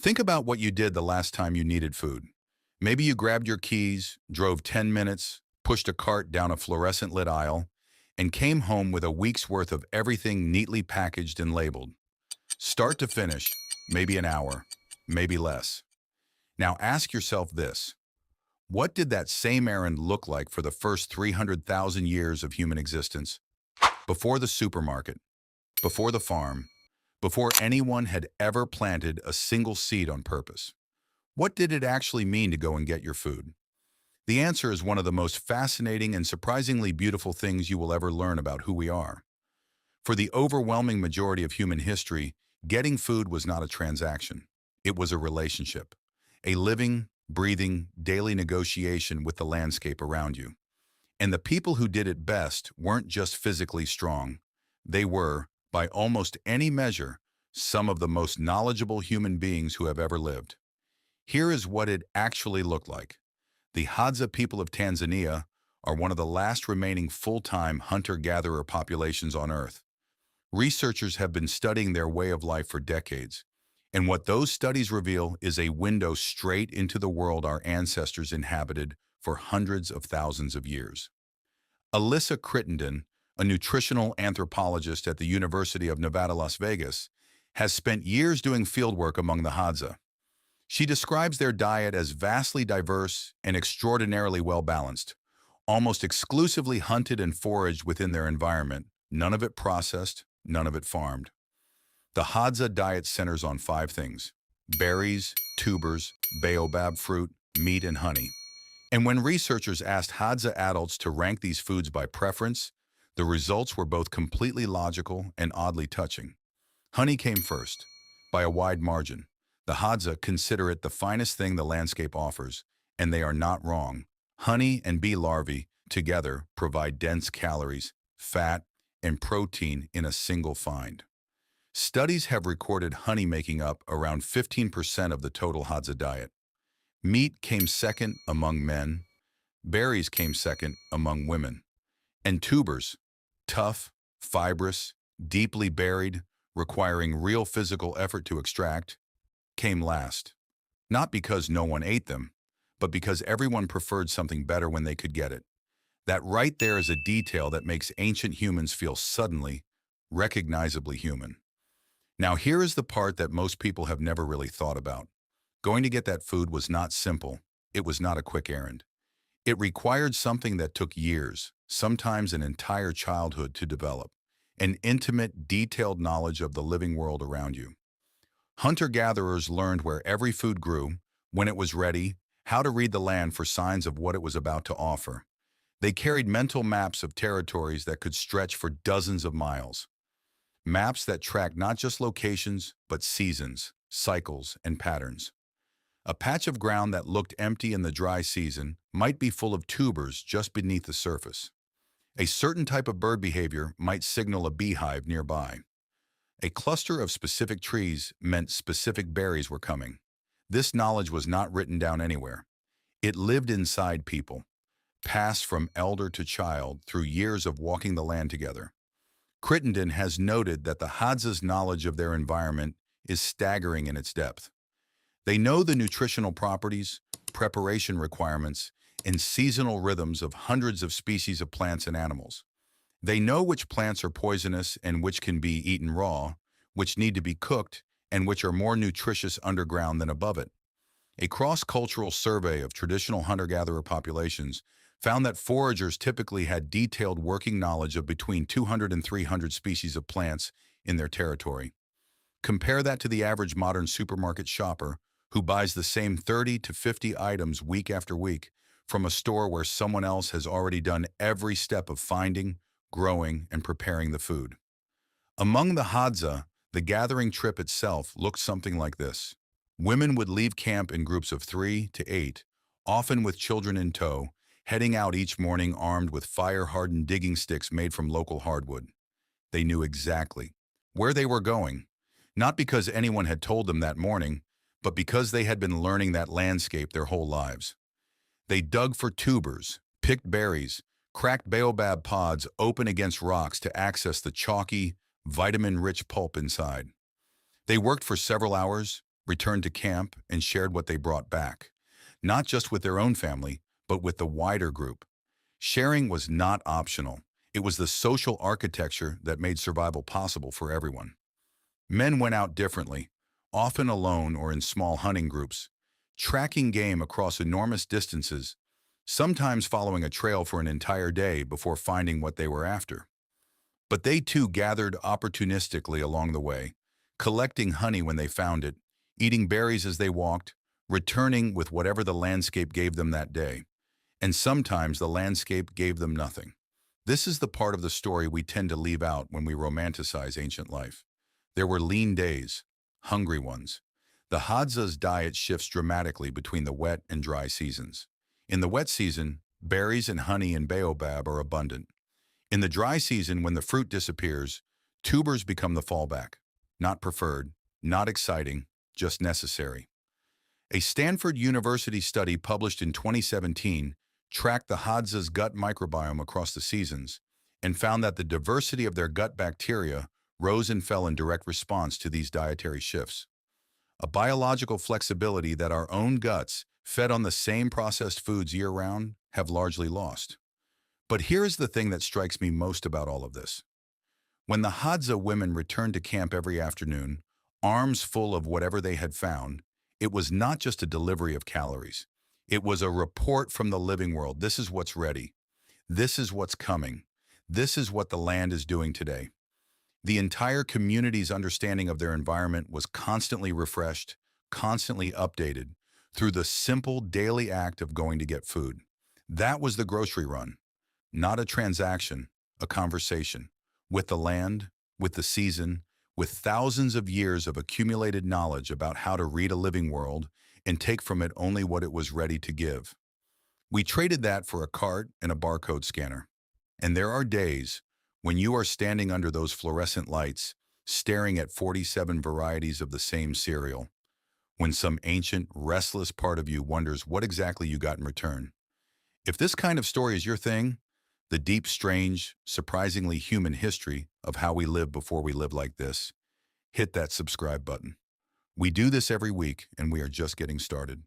Think about what you did the last time you needed food. Maybe you grabbed your keys, drove 10 minutes, pushed a cart down a fluorescent lit aisle, and came home with a week's worth of everything neatly packaged and labeled. Start to finish, maybe an hour, maybe less. Now ask yourself this. What did that same errand look like for the first 300,000 years of human existence? Before the supermarket, before the farm, before anyone had ever planted a single seed on purpose. What did it actually mean to go and get your food? The answer is one of the most fascinating and surprisingly beautiful things you will ever learn about who we are. For the overwhelming majority of human history, getting food was not a transaction. It was a relationship, a living, breathing, daily negotiation with the landscape around you. And the people who did it best weren't just physically strong. They were, by almost any measure, some of the most knowledgeable human beings who have ever lived. Here is what it actually looked like. The Hadza people of Tanzania are one of the last remaining full-time hunter-gatherer populations on Earth. Researchers have been studying their way of life for decades, and what those studies reveal is a window straight into the world our ancestors inhabited for hundreds of thousands of years. Alyssa Crittenden, a nutritional anthropologist at the University of Nevada, Las Vegas, has spent years doing fieldwork among the Hadza. She describes their diet as vastly diverse and extraordinarily well-balanced, almost exclusively hunted and foraged within their environment, none of it processed, none of it farmed. The Hadza diet centers on five things: berries, tubers, baobab fruit, meat, and honey. And when researchers asked Hadza adults to rank these foods by preference, the results were both completely logical and oddly touching. Honey came first, by a wide margin. The Hadza consider it the finest thing the landscape offers, and they are not wrong. Honey and bee larvae together provide dense calories, fat, and protein in a single find. Studies have recorded honey making up around 15% of the total Hadza diet. Meat came second among men, berries came second among women, and tubers, tough, fibrous, deeply buried, requiring real physical effort to extract, came last. Not because no one ate them, but because everyone preferred something better when they could get it. That right there is a detail that makes ancient humans feel suddenly, recognizably human. Now here is the part that most people have never really thought about. Going to get that food was not simple. It was not a quick errand. It required something that took years, sometimes an entire childhood, to develop. An intimate, detailed knowledge of the living world around you. Hunter-gatherers learned where every food grew, when it was ready, how to read the land for signs of what it was about to offer. They carried mental maps of territories that could stretch for dozens of miles. Maps that tracked not just locations, but seasons, cycles, and patterns. A patch of ground that looked empty in the dry season might be full of tubers just beneath the surface. A certain type of bird behavior might signal a beehive nearby. A cluster of specific trees meant specific berries were coming. This knowledge was not written down anywhere. It lived inside people, passed from elder to child through years of walking the land together. Crittenden has noted that the Hadza's knowledge of their environment is staggering in its depth. They know the nutritional properties, preparation requirements, and seasonal rhythms of hundreds of species of plants and animals. They know which plants are poisonous and which can be eaten raw, which need to be cooked, and which are more nutritious underground than above it. A cross-cultural survey of traditional hunter-gatherer populations found that foragers typically had detailed working knowledge of between 200 and 300 species of plants in their territory. Compare that to the average modern supermarket shopper who buys the same 30 to 50 items week after week from a store where someone else has already done every step of finding, growing, and preparing the food. Among the Hadza, the gathering trip itself looked something like this. Women would leave camp in groups of 3 to 8, often with children in tow, heading out each morning armed with fire-hardened digging sticks made from local hardwood. They knew exactly where they were going, not because anyone had told them that morning, but because they had been learning that landscape their whole lives. They dug for tubers, picked berries, cracked baobab pods open against rocks to access the chalky, vitamin-rich pulp inside. They worked for several hours, returned to camp, and shared what they brought back, not just with their own family, but with the wider group. Sharing was not optional. It was the social architecture that made survival possible for everyone. Men went out differently, often alone or in small hunting groups, tracking game across enormous distances, sometimes following a trail for an entire day before finding what they were after. But they too gathered opportunistically along the way, collecting honey when they found it, eating berries as they walked, returning with whatever the landscape gave them that day. And sometimes the landscape gave them nothing. This is the part of the story we tend to leave out when we romanticize ancient life. There were lean days, hungry ones. The Hadza's diet shifts dramatically between the wet and dry seasons. In the wet season, berries and honey and baobab are abundant. In the dry season, when the fruit disappears, tubers become the fallback. Not preferred, not exciting, just necessary. A Stanford University study published in 2017 tracked the Hadza's gut microbiome across the seasons and found that the diversity of their gut bacteria rose and fell in direct response to these dietary shifts. A biological flexibility that our own guts, fed on the same processed foods year-round, have largely lost. But here is the thing that strikes me most about all of this. When the Hadza women returned to camp every afternoon, arms full of whatever they had found, it was not just a delivery of calories. It was a report from the living world. This is what's ready. This is what's coming. This is what the land is doing today. The entire community's understanding of their environment was constantly refreshed, constantly updated, through the simple daily act of going to get food. That was the grocery run. Not a transaction, a conversation. With the land, with the season, with thousands of years of accumulated knowledge about how to read a living world and take from it only what it was ready to give. We traded that for a cart and a barcode scanner. And there are days when you are standing under those fluorescent lights, staring at 47 varieties of the same cereal, when some ancient, restless part of you wonders what exactly you got in return. If this kind of story is your thing, the deep, strange, surprisingly human history of how we live before we live like this, hit that subscribe button. We do this every week, and we are just getting started.